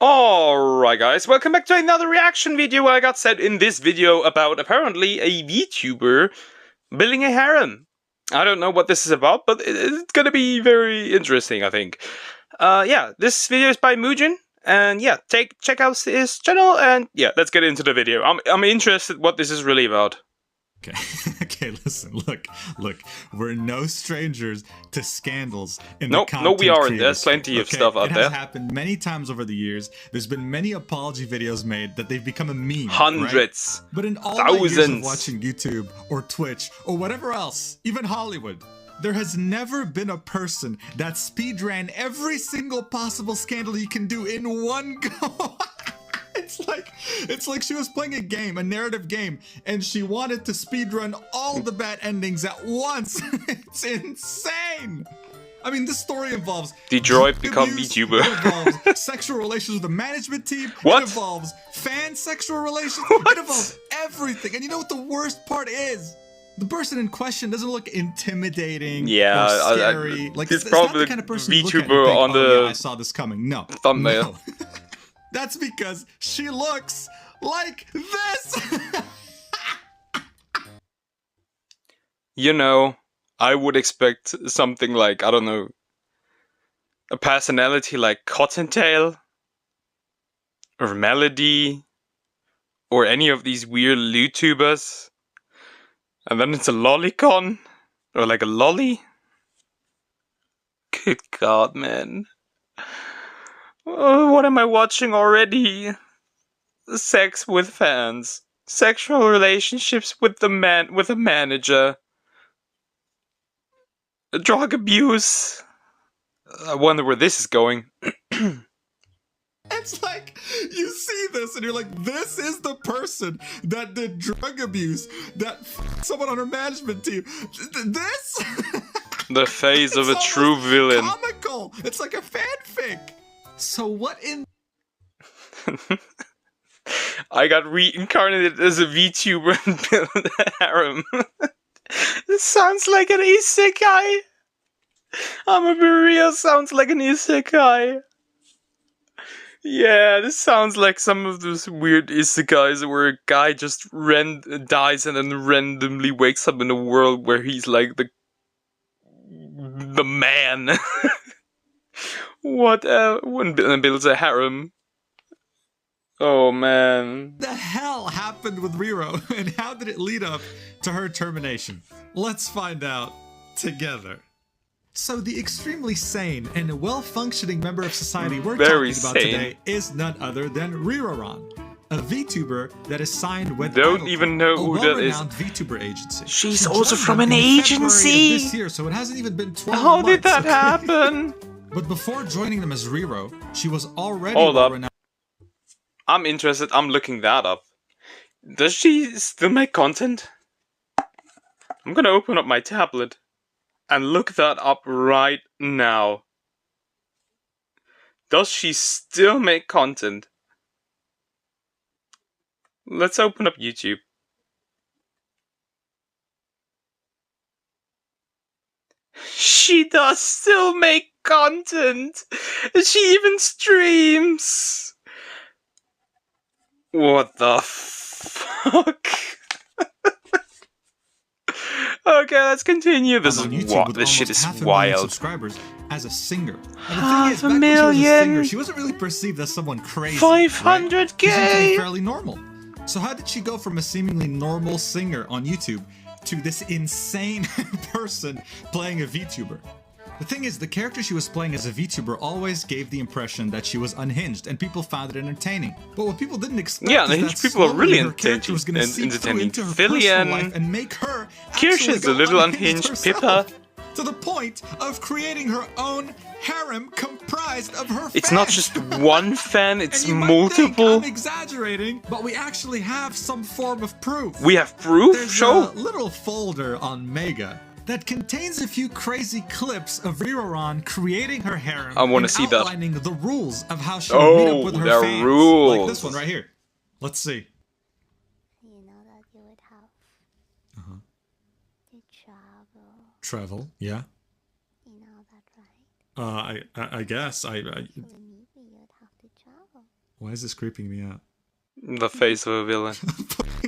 Alright guys, welcome back to another reaction video where I got sent in this video about apparently a VTuber building a harem. I don't know what this is about, but it's gonna be very interesting, I think. Yeah, this video is by Mujin, and yeah, check out his channel, and yeah, let's get into the video. I'm interested what this is really about. Okay, okay, listen, look, we're no strangers to scandals in the content No, we aren't. creator There's sphere, plenty of okay? stuff out there. there. It has happened many times over the years. There's been many apology videos made that they've become a meme. Hundreds. Right? But in all thousands. my years of watching YouTube or Twitch or whatever else, even Hollywood, there has never been a person that speedran every single possible scandal you can do in one go. It's like she was playing a game, a narrative game, and she wanted to speedrun all the bad endings at once. It's insane. I mean, this story involves Detroit become VTuber. It involves sexual relations with the management team. What? It involves fan sexual relations. What? It involves everything. And you know what the worst part is? The person in question doesn't look intimidating or scary. Like he's it's probably not the kind of person you look at and VTuber think, on oh, the yeah, I saw this coming. No. thumbnail. No. That's because she looks like this. You know, I would expect something like, I don't know, a personality like Cottontail or Melody or any of these weird YouTubers, and then it's a lolicon or like a lolly. Good God, man. Oh, what am I watching already? Sex with fans, sexual relationships with a manager, drug abuse. I wonder where this is going. It's like, you see this and you're like, this is the person that did drug abuse, that someone on her management team. This? The face of a true villain. Comical. It's like a fanfic. So what in... I got reincarnated as a VTuber and built a harem. This sounds like an isekai. I'm be real, sounds like an isekai. Yeah, this sounds like some of those weird isekais where a guy just dies and then randomly wakes up in a world where he's like the man. What when builds a harem. Oh man. The hell happened with Riro, and how did it lead up to her termination? Let's find out together. So the extremely sane and well-functioning member of society we're talking about today is none other than Riroran, a VTuber that is signed with Don't even know who that is. VTuber agency. She's also from an agency. This year, so it hasn't even been 12 How months. did that happen? But before joining them as Riro, she was already well-renowned. I'm interested. I'm looking that up. Does she still make content? I'm gonna open up my tablet and look that up right now. Does she still make content? Let's open up YouTube. She does still make content. She even streams. What the fuck? Okay, let's continue. This shit is wild. Subscribers as a singer. Half a million. She wasn't really perceived as someone crazy. 500K. Right? She seemed to be fairly normal. So how did she go from a seemingly normal singer on YouTube to this insane person playing a VTuber? The thing is, the character she was playing as a VTuber always gave the impression that she was unhinged, and people found it entertaining. But what people didn't expect is unhinged that people are really entertaining into her personal life and make her Kirsch's a little unhinged. Pippa. To the point of creating her own harem comprised of her fans. It's not just one fan, it's and you multiple. Might think I'm exaggerating, but we actually have some form of proof. We have proof? There's Show. a little folder on Mega that contains a few crazy clips of Riroran creating her harem. I want to see that. Outlining the rules of how she would meet up with her fans. Rules. Like this one right here. Let's see. You know that you would have to Travel, yeah. You know that, right? I guess. To meet me, you'd have to travel. Why is this creeping me out? The face of a villain.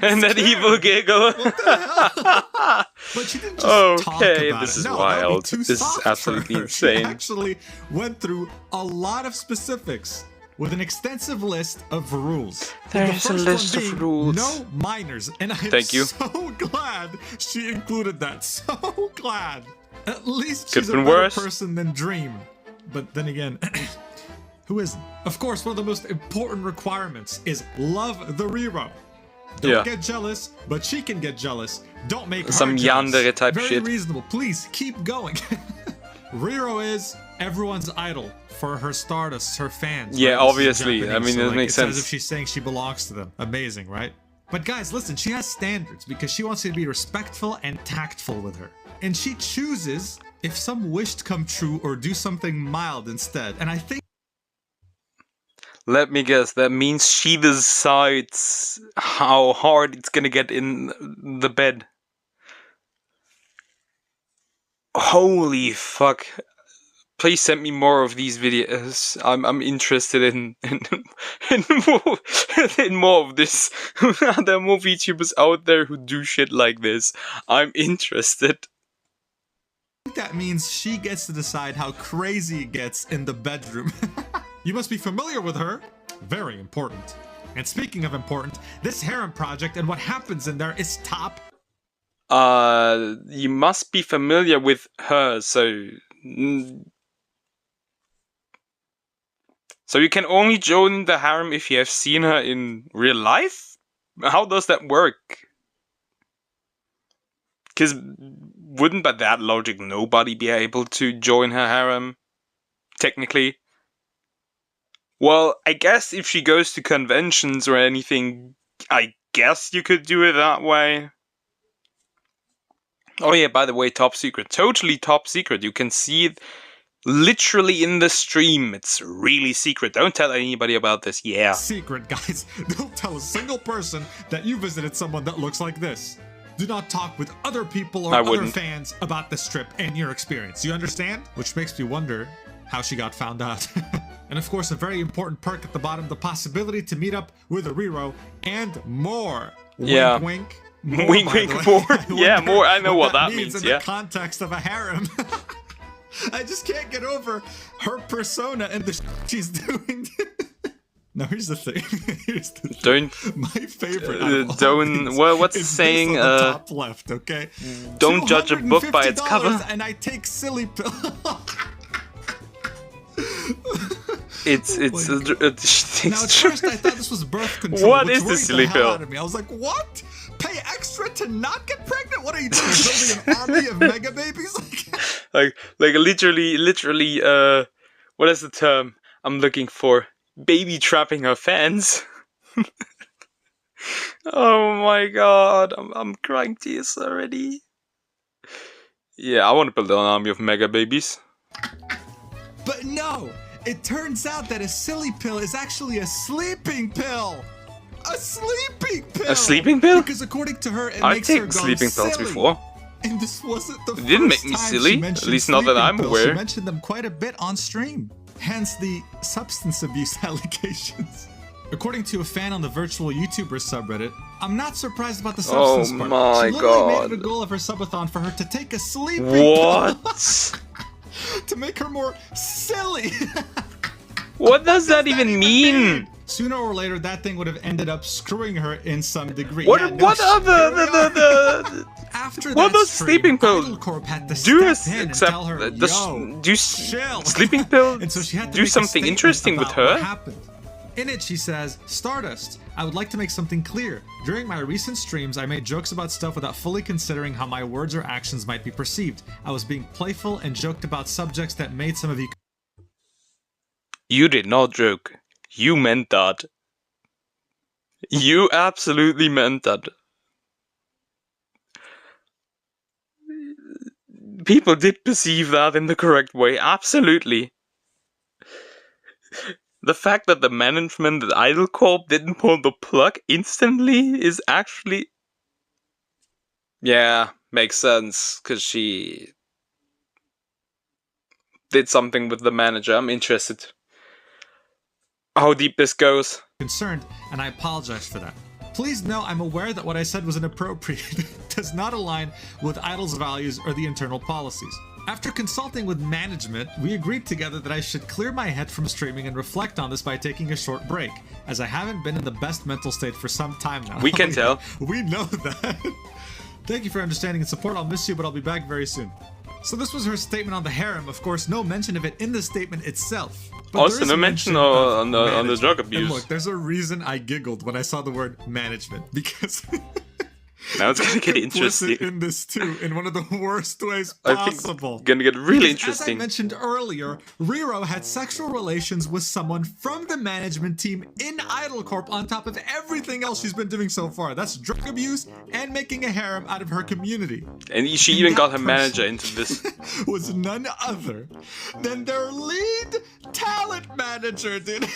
And that evil giggle. What the hell? But she didn't just talk about this it. is No, that would be wild. too This is soft for absolutely her. insane. She actually went through a lot of specifics with an extensive list of rules. There's a list of rules. No minors, and I'm so glad she included that. So glad. At least she's a better person than Dream. But then again, who isn't? Of course, one of the most important requirements is love the Riro. Don't get jealous, but she can get jealous. Don't make her some yandere type Very shit. reasonable. Please keep going. Riro is everyone's idol for her Stardust, her fans. Yeah, right? obviously. I mean, it makes sense. It's as if she's saying she belongs to them. Amazing, right? But guys, listen, she has standards because she wants you to be respectful and tactful with her. And she chooses if some wish to come true or do something mild instead. And I think... Let me guess, that means she decides how hard it's gonna get in the bed. Holy fuck. Please send me more of these videos. I'm interested in more of this. There are more VTubers out there who do shit like this. I'm interested. That means she gets to decide how crazy it gets in the bedroom. You must be familiar with her. Very important. And speaking of important, this harem project and what happens in there is top. You must be familiar with her, so... So you can only join the harem if you have seen her in real life? How does that work? Because wouldn't by that logic nobody be able to join her harem? Technically. Well, I guess if she goes to conventions or anything, I guess you could do it that way. Oh yeah, by the way, top secret. Totally top secret. You can see it literally in the stream. It's really secret. Don't tell anybody about this. Yeah. Secret, guys. Don't tell a single person that you visited someone that looks like this. Do not talk with other people or other fans about this trip and your experience. You understand? Which makes me wonder how she got found out. And of course, a very important perk at the bottom, the possibility to meet up with a Riro and more. Yeah. Wink, wink. More, wink, wink, more. Yeah, more. I know what that means. In the context of a harem. I just can't get over her persona and the she's doing. Now here's the thing. Here's the thing. Don't. My favorite. Don't. Well, what's the saying? Top left. Okay. Don't judge a book by its cover. And I take silly pill. It's now at first I thought this was birth control. What is the silly pill? I was like, what? Pay extra to not get pregnant? What are you doing? Building an army of mega babies? like literally. What is the term I'm looking for? Baby trapping her fans. Oh my god, I'm crying tears already. Yeah, I want to build an army of mega babies. But no, it turns out that a silly pill is actually a sleeping pill. A sleeping pill. A sleeping pill? Because according to her, I've taken sleeping pills before. And this wasn't the It didn't make me silly, at least not that I'm aware. She mentioned them quite a bit on stream. Hence the substance abuse allegations. According to a fan on the virtual YouTuber subreddit, I'm not surprised about the substance part. My she literally god. made it a goal of her subathon for her to take a sleeping pill. What? To make her more silly. What does that even mean? Sooner or later, that thing would have ended up screwing her in some degree. What? Yeah, What are the After what that does stream, sleeping pill Idolcorp had to do? step in and Except tell her, do chill. sleeping pill And so she had to do make a something statement interesting with about what her? happened. In it, she says, Stardust, I would like to make something clear. During my recent streams, I made jokes about stuff without fully considering how my words or actions might be perceived. I was being playful and joked about subjects that made some of you... You did not joke. You meant that. You absolutely meant that. People did perceive that in the correct way, absolutely. The fact that the management at Idolcorp didn't pull the plug instantly is actually... Yeah, makes sense, because she did something with the manager. I'm interested how deep this goes. concerned, and I apologize for that. Please know I'm aware that what I said was inappropriate, does not align with Idol's values or the internal policies. After consulting with management, we agreed together that I should clear my head from streaming and reflect on this by taking a short break, as I haven't been in the best mental state for some time now. We can tell. We know that. Thank you for understanding and support. I'll miss you, but I'll be back very soon. So this was her statement on the harem. Of course, no mention of it in the statement itself. But Also, no mention on the drug abuse. And look, there's a reason I giggled when I saw the word management, because now it's gonna get interesting. In this too, in one of the worst ways possible. I think it's gonna get really interesting. As I mentioned earlier, Riro had sexual relations with someone from the management team in Idol Corp on top of everything else she's been doing so far. That's drug abuse and making a harem out of her community. And she even got her manager into this. Was none other than their lead talent manager, dude.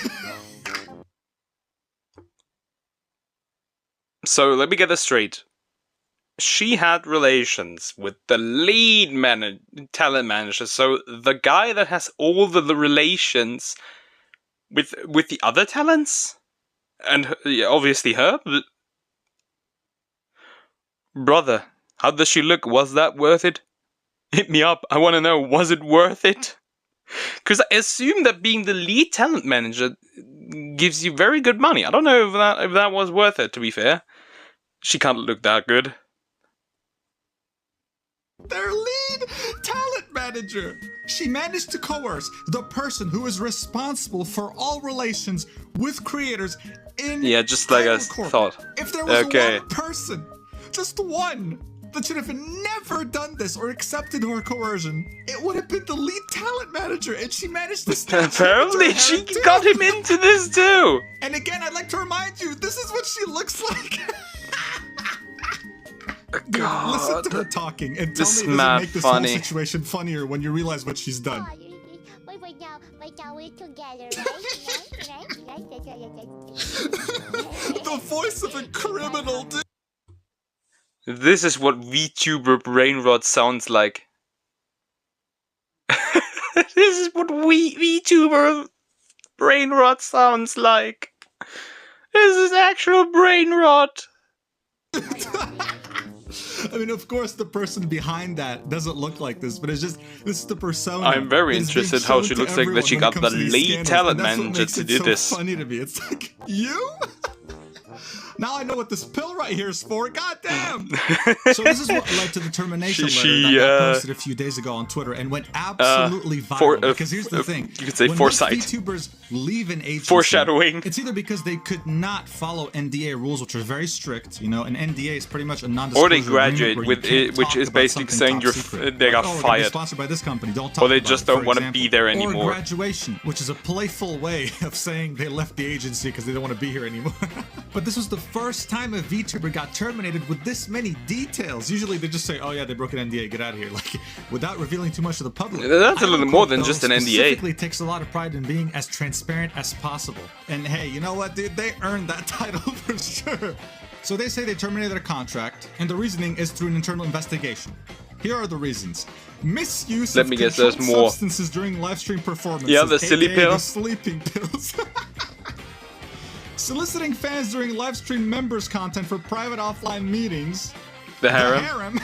So let me get this straight. She had relations with the lead talent manager, so the guy that has all the relations with the other talents, and obviously her. But brother, how does she look? Was that worth it? Hit me up. I want to know. Was it worth it? Because I assume that being the lead talent manager gives you very good money. I don't know if that was worth it. To be fair, she can't look that good. Their lead talent manager. She managed to coerce the person who is responsible for all relations with creators in just like I thought. If there was one person, just one, that should have never done this or accepted her coercion, it would have been the lead talent manager, and she managed to snatch apparently she got him into this too. And again, I'd like to remind you, this is what she looks like. God, listen to her talking and tell this me it doesn't make this funny. whole situation funnier when you realize what she's done. We're together, The voice of a criminal, dude. This is what VTuber brainrot sounds like. This is what VTuber brainrot sounds like. This is actual brain rot. I mean, of course, the person behind that doesn't look like this, but it's just, this is the persona. I'm very interested how she looks like that she got the lead talent manager to do this. It's funny to me. It's like, you? Now I know what this pill right here is for. Goddamn! So this is what led to the termination letter that got posted a few days ago on Twitter and went absolutely viral. Because here's the thing: you could say when foresight. VTubers leave an agency, foreshadowing. It's either because they could not follow NDA rules, which are very strict. You know, an NDA is pretty much a non-disclosure or they graduate with it, which is basically saying they got fired. Sponsored by this company. Don't talk or they about just it, don't want to be there anymore. Or graduation, which is a playful way of saying they left the agency because they don't want to be here anymore. But this was the first time a VTuber got terminated with this many details. Usually they just say, oh yeah, they broke an NDA, get out of here, like without revealing too much to the public. That's a little more than just an NDA. Specifically takes a lot of pride in being as transparent as possible. And hey, you know what, dude? They earned that title for sure. So they say they terminated their contract, and the reasoning is through an internal investigation. Here are the reasons. Misuse of controlled substances during live stream performances. Yeah, the silly pill. The sleeping pills. Soliciting fans during live stream members content for private offline meetings. The harem. The harem.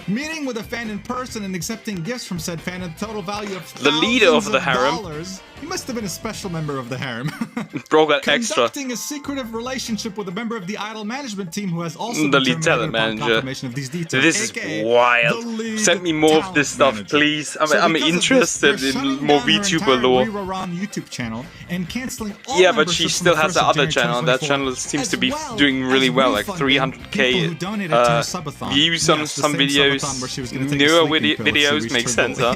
Meeting with a fan in person and accepting gifts from said fan at the total value of the leader of the harem. He must have been a special member of the harem. Bro got extra. Conducting a secretive relationship with a member of the Idol management team who has also the been lead talent manager. Of these details, this is wild. Send me more of this stuff, please. I'm interested in more VTuber lore. YouTube channel and canceling all but she still has the other channel, and that channel seems to be doing really well, like 300k views on some videos. Newer videos make sense, huh?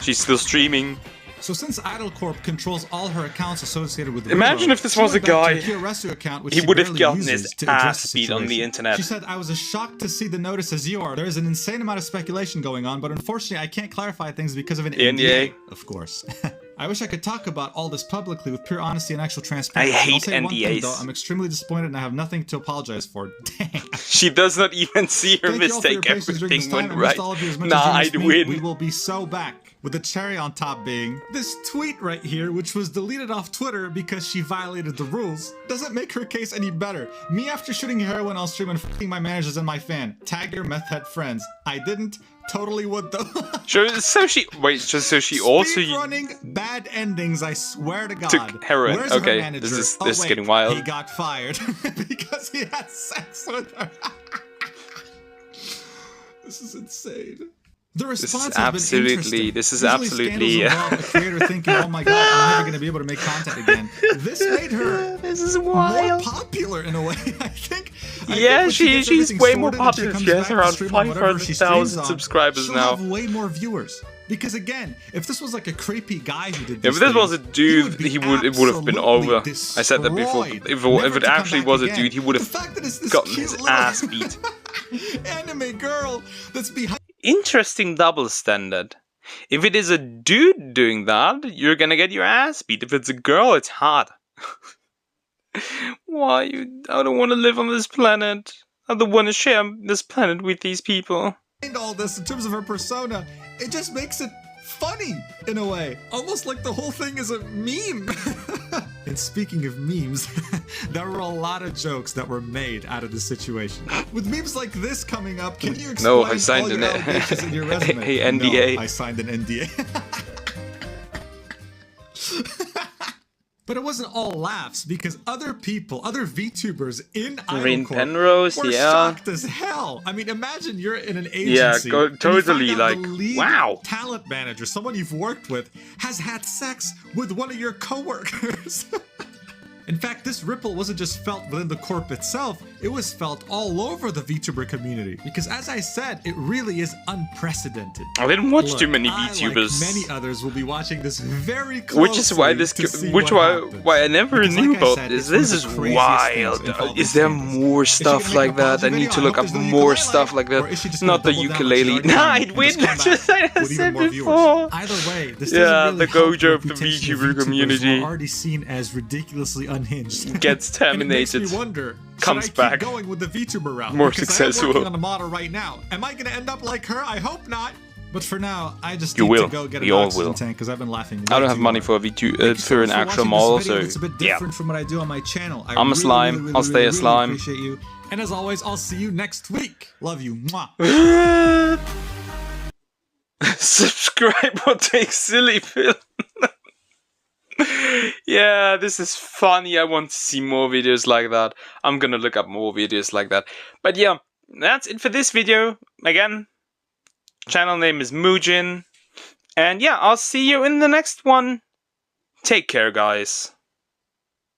She's still streaming. So since Idol Corp controls all her accounts associated with Imagine if this was a guy, account, he would have gotten his ass beat on the internet. She said, I was as shocked to see the notice as you are. There is an insane amount of speculation going on, but unfortunately I can't clarify things because of an NDA. Of course. I wish I could talk about all this publicly with pure honesty and actual transparency. I hate NDAs. One thing, though, I'm extremely disappointed and I have nothing to apologize for. Dang. She does not even see her mistake. Everything went right. Nah, I'd win. We will be so back. with the cherry on top being this tweet right here, which was deleted off Twitter because she violated the rules, doesn't make her case any better. Me after shooting heroin on stream and f***ing my managers and my fan. Tag your meth head friends. I didn't. Totally would though. So she also running bad endings. I swear to God. took heroin. Where's her Okay, manager? this Oh, is wait, getting wild. He got fired because he had sex with her. This is insane. The response has been interesting. This is Usually absolutely. scandals involve a creator thinking, "Oh my God, I'm never going to be able to make content again." This made her This is more wild. popular in a way. I think. Yeah, when she gets she's everything way more sorted and she popular. comes She has back to around stream on whatever she streams 500,000 on, subscribers she'll now. have way more viewers. Because again, if this was like a creepy guy who did Yeah, this, if this was a things, dude, he it would have been absolutely over. I said that before. destroyed, If never it to come actually back was a again. dude, he would The have fact that it's this gotten cute his little ass beat. anime girl that's behind. Interesting double standard. If it is a dude doing that, you're gonna get your ass beat. If it's a girl, it's hot. Why? I don't want to live on this planet. I don't want to share this planet with these people. All this in terms of her persona, it just makes it funny in a way, almost like the whole thing is a meme. And speaking of memes, there were a lot of jokes that were made out of this situation. With memes like this coming up, can you explain No, I signed all an your allegations in your resume? Hey, NDA. No, I signed an NDA. But it wasn't all laughs because other people, other VTubers in Rain Idlecore Penrose, were yeah. shocked as hell. I mean, imagine you're in an agency. Yeah, and you totally, find out like, the lead wow. talent manager, someone you've worked with, has had sex with one of your coworkers. In fact, this ripple wasn't just felt within the corp itself, it was felt all over the VTuber community. Because as I said, it really is unprecedented. I didn't watch Look, too many I, VTubers. like many others, will be watching this very closely. Which is why this, why I never Because knew like I about said, this. it's one This of is the craziest wild. things involved Is in there scandals. more Is she stuff gonna make like an that? I apology need video? to look I up hope there's no more ukulele, stuff like or is she that. just gonna Not the double down like ukulele. she's already Nah, done wait, and just come just I back with even said more viewers? before. Either way, this Yeah, doesn't the really help Gojo of the reputation VTuber VTubers community. who are already seen as ridiculously unhinged. Gets And it makes terminated. me wonder, Comes should I keep back. going with the VTuber route? More Because successful. I am working on a model right now. Am I gonna end up like her? I hope not. But for now, I just You need will. to go get We an all oxygen will. tank because I've been laughing. I way don't have too money hard. for a Thank you so for an much actual watching model, this video. so It's a bit yeah. different from what I do on my channel. I'm a slime. I'll stay a slime. Appreciate you. And as always, I'll see you next week. Love you. Mwah. Subscribe or take silly pill. Yeah, this is funny. I want to see more videos like that. I'm gonna look up more videos like that. But yeah, that's it for this video. Again, channel name is Mujin. And yeah, I'll see you in the next one. Take care, guys.